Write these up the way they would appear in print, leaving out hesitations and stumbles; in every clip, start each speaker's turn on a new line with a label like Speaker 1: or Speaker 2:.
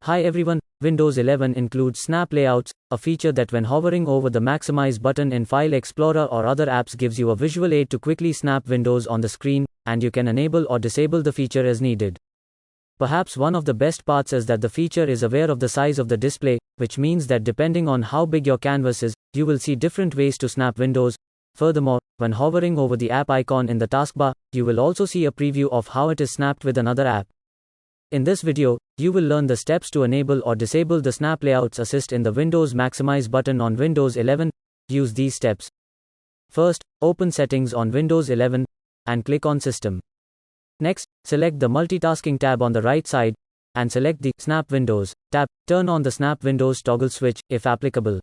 Speaker 1: Hi everyone, Windows 11 includes Snap Layouts, a feature that when hovering over the Maximize button in File Explorer or other apps gives you a visual aid to quickly snap windows on the screen, and you can enable or disable the feature as needed. Perhaps one of the best parts is that the feature is aware of the size of the display, which means that depending on how big your canvas is, you will see different ways to snap windows. Furthermore, when hovering over the app icon in the taskbar, you will also see a preview of how it is snapped with another app. In this video, you will learn the steps to enable or disable the Snap Layouts Assist in the Windows Maximize button on Windows 11. Use these steps. First, open Settings on Windows 11 and click on System. Next, select the Multitasking tab on the right side and select the Snap Windows tab. Turn on the Snap Windows toggle switch if applicable.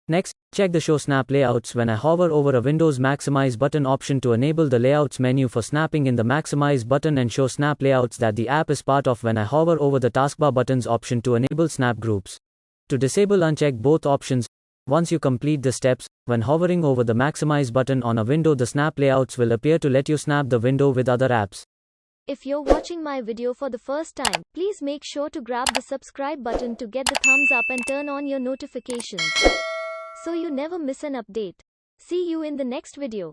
Speaker 1: Next, check the Show Snap Layouts when I hover over a Windows Maximize button option to enable the Layouts menu for snapping in the Maximize button and show snap layouts that the app is part of when I hover over the Taskbar buttons option to enable snap groups. To disable, uncheck both options. Once you complete the steps, when hovering over the Maximize button on a window, the Snap Layouts will appear to let you snap the window with other apps.
Speaker 2: If you're watching my video for the first time, please make sure to grab the subscribe button to get the thumbs up and turn on your notifications, so you never miss an update. See you in the next video.